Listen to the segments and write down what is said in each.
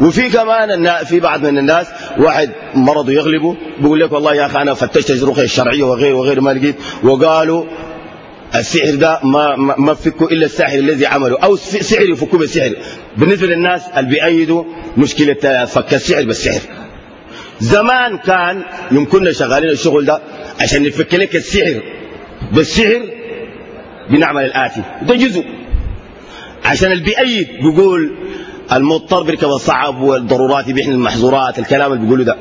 وفي كمان في بعض من الناس واحد مرضه يغلبه بيقول لك والله يا اخي انا فتشت الرقيه الشرعيه وغير ما لقيت، وقالوا السحر ده ما فكه الا الساحر الذي عمله، او سحر يفكوه بالسحر. بالنسبه للناس اللي بيأيدوا مشكله فك السحر بالسحر، زمان كان يمكننا شغالين الشغل ده عشان نفك لك السحر بالسحر بنعمل الآتي، ده جزء عشان اللي بيأيد بيقول المضطر بيركب الصعب والضرورات بيحمل المحظورات، الكلام اللي بيقوله ده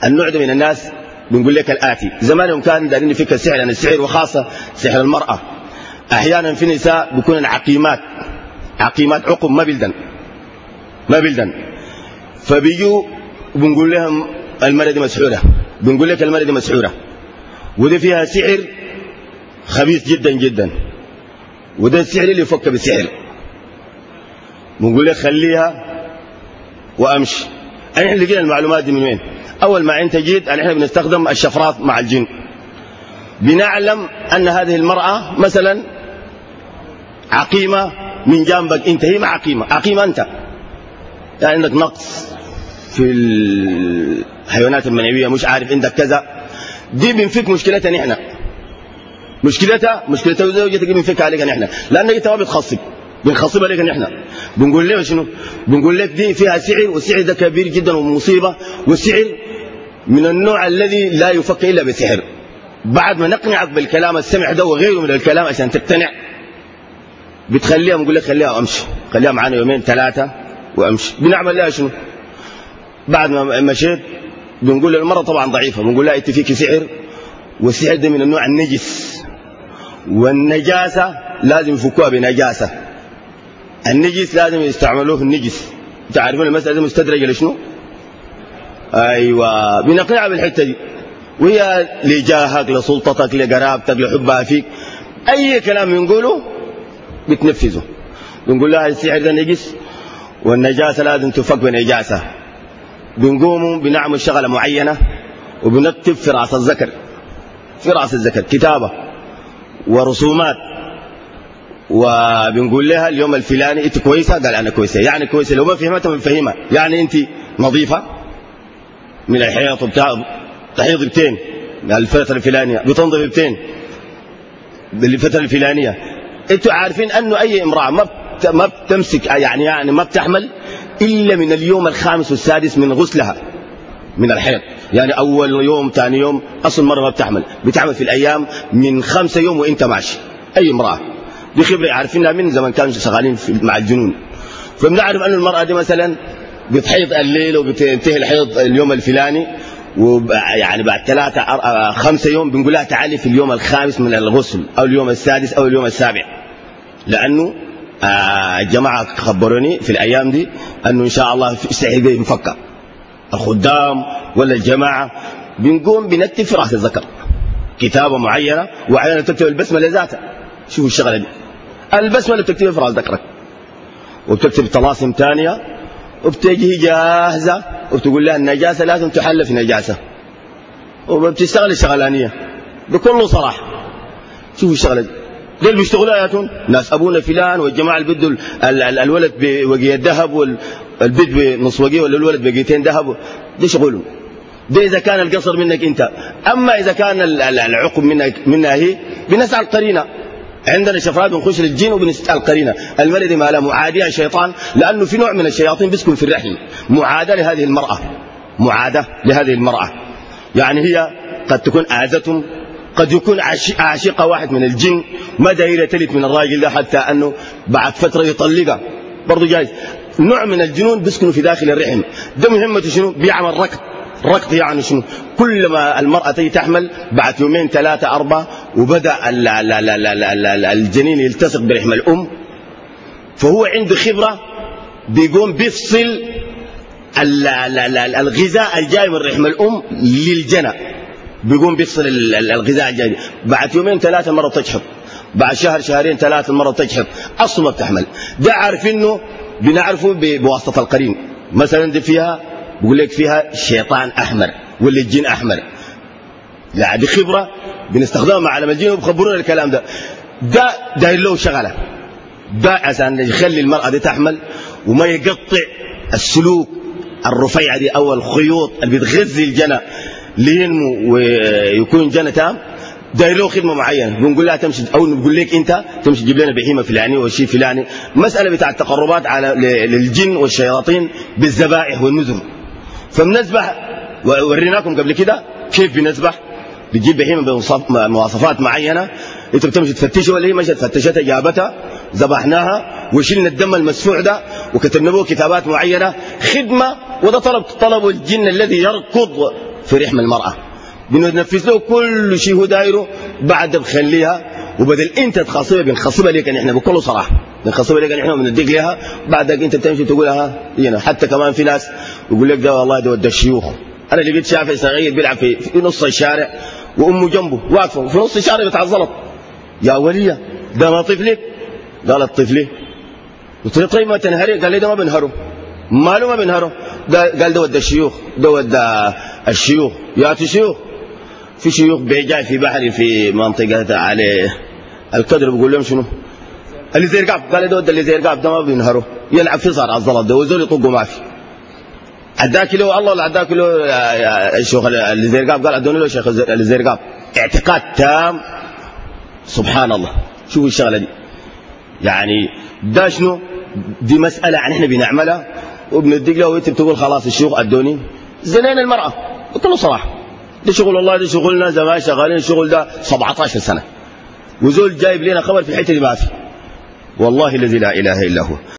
النوع ده من الناس بنقول لك الآتي. زمان يوم كان دارين نفك السحر، يعني السحر وخاصة سحر المرأة، أحيانا في نساء بيكون عقيمات عقم ما بلدن فبيجوا بنقول لهم المرأة دي مسحورة، بنقول لك المرأة دي مسحورة وده فيها سحر خبيث جدا جدا، وده السحر اللي يفك بالسحر، بنقول لك خليها وامشي. احنا لقينا المعلومات دي من وين؟ اول ما انت جيت احنا بنستخدم الشفرات مع الجن، بنعلم ان هذه المرأة مثلا عقيمة من جانبك انت، هي ما عقيمة انت، يعني عندك نقص في الحيوانات المنوية، مش عارف عندك كذا، دي بنفك مشكلتها نحن، مشكلتها وزوجتك بنفك عليك نحن، لانك انت ما بتخصب، بنخصبها عليك نحن. بنقول لك شنو؟ بنقول لك دي فيها سحر، والسحر ده كبير جدا ومصيبه، والسحر من النوع الذي لا يفك الا بسحر. بعد ما نقنعك بالكلام السمع ده وغيره من الكلام عشان تقتنع، بتخليها، بنقول لك خليها وامشي، خليها معانا يومين ثلاثه وامشي. بنعمل لها شنو؟ بعد ما مشيت بنقول للمرة طبعا ضعيفة، بنقول لها انت فيك سحر، والسحر ده من النوع النجس، والنجاسة لازم يفكوها بنجاسة، النجس لازم يستعملوه في النجس. تعرفون المسألة دي مستدرجة لشنو؟ ايوه، بنقنعها بالحتة دي، وهي لجاهك لسلطتك لقرابتك لحبها فيك، اي كلام ينقوله بتنفذه. بنقول لها السحر ده نجس والنجاسة لازم تفك بنجاسة. بنقوموا بنعمل شغلة معينة وبنكتب في رأس الذكر كتابة ورسومات، وبنقول لها اليوم الفلاني انت كويسة؟ قال انا كويسة. يعني كويسة، لو ما فهمتها بنفهمها، يعني انت نظيفة من الحياط بتاع تحيض بتين الفترة الفلانية، بتنظف بتين بالفترة الفلانية. انتوا عارفين انه اي امرأة ما بتمسك يعني ما بتحمل إلا من اليوم الخامس والسادس من غسلها من الحيض، يعني أول يوم ثاني يوم، أصل مرة ما بتحمل في الأيام من 5 يوم وإنت ماشي. أي امرأة دي خبرة عارفينها من زمان، كانوا شغالين مع الجنون، فبنعرف أن المرأة دي مثلا بتحيض الليل وبتنتهي الحيض اليوم الفلاني، ويعني بعد 3-5 يوم بنقول لها تعالي في اليوم الخامس من الغسل أو اليوم السادس أو اليوم السابع، لأنه الجماعة خبروني في الأيام دي أنه إن شاء الله السحر ده ينفك. الخدام ولا الجماعة بنقوم بنكتب في رأس الذكر كتابة معينة، وأحيانا تكتب البسملة ذاتها. شوفوا الشغلة دي، البسملة بتكتبها في رأس ذكرك، وبتكتب طلاسم ثانية، وبتجي جاهزة، وبتقول لها النجاسة لازم تحل في نجاسة، وبتشتغل الشغلانية بكل صراحة. شوفوا الشغلة دي، دول بيشتغلوا ياتون ناس ابونا فلان، والجماعه اللي بدوا الولد بوقيه ذهب والبيت بنص وقيه، ولا الولد بقيتين ذهب، ده شغلهم. ده اذا كان القصر منك انت. اما اذا كان العقب منها هي، بنسعى القرينه. عندنا شفرات بنخش للجن وبنسال القرينه، المرأة دي مالها معاديه الشيطان، لانه في نوع من الشياطين بيسكن في الرحم، معاداه لهذه المراه، يعني هي قد تكون اذتهم، قد يكون عاشقة واحد من الجن، ما دايرة تلت من الراجل ده، حتى أنه بعد فترة يطلقها برضو جايز. نوع من الجنون بيسكنوا في داخل الرحم، ده مهمته شنو؟ بيعمل ركض، يعني شنو؟ كل ما المرأة تيجي تحمل بعد 2 3 4 وبدأ الجنين يلتصق برحم الأم، فهو عنده خبرة، بيقوم بيفصل الغذاء الجاي من رحم الأم للجنة، بيقوم بيفصل الغذاء الجاي. بعد 2 3 مرة تجحف، بعد 1 2 3 المرة تجحف، أصلا ما بتحمل. ده عارفينه، بنعرفه بواسطة القرين. مثلا دي فيها بقول لك فيها شيطان أحمر ولا الجن أحمر، لا دي خبرة بنستخدمها مع عالم الجن، وبخبرونا الكلام ده. داير له شغلة، ده عشان يخلي المرأة دي تحمل وما يقطع السلوك الرفيعة دي أو الخيوط اللي بتغذي الجنة لينمو ويكون جنة تام، داير له خدمة معينة، بنقول لها تمشي أو نقول لك أنت تمشي تجيب لنا بهيمة فلانية والشيء فلاني. مسألة بتاع التقربات على للجن والشياطين بالذبائح والنذر. فبنذبح، ووريناكم قبل كده كيف بنذبح. بتجيب بهيمة بمواصفات معينة، أنت بتمشي تفتشها ولا هي مشت فتشتها جابتها ذبحناها وشلنا الدم المسفوع ده وكتبنا له كتابات معينة خدمة. وده طلب الجن الذي يركض في رحم المرأة، بننفذ له كل شيء هو دايره. بعد بخليها، وبدل انت تخاصبها بنخاصبها لك احنا بكل صراحه، بنخاصبها لك احنا وبنديك لها. بعدك انت بتمشي تقول لها هنا. حتى كمان في ناس يقول لك ده والله ده ود الشيوخ. انا لقيت شافعي صغير بيلعب في نص الشارع وامه جنبه واقفه في نص الشارع بتعزلط. يا وليه ده ما طفلك؟ قالت طفلي. قلت له طيب ما تنهري؟ قال لي ده ما بنهره. ماله ما بنهره؟ قال ده ود الشيوخ، ده ود الشيوخ. يا شيوخ، في شيوخ بيجاي في بحري في منطقة على الكدر بيقول لهم شنو؟ اللي زي رقاب. قال ده ود اللي زي رقاب ده ما بينهره، يلعب في صار على الزلط ده وزول يطقوا ما في. عداك له الله ولا عداك له الشيخ اللي زي رقاب؟ قال ادوني له شيخ اللي زي رقاب. اعتقاد تام. سبحان الله. شوفوا الشغله دي. يعني ده شنو؟ دي مسألة يعني احنا بنعملها وبندق له وانت بتقول خلاص الشيوخ ادوني. زنين المرأة بكل صراحة. ده شغل والله، ده شغلنا زمان شغالين الشغل ده 17 سنة. وزول جايب لنا خبر في الحتة دي ما في. والله الذي لا إله إلا هو.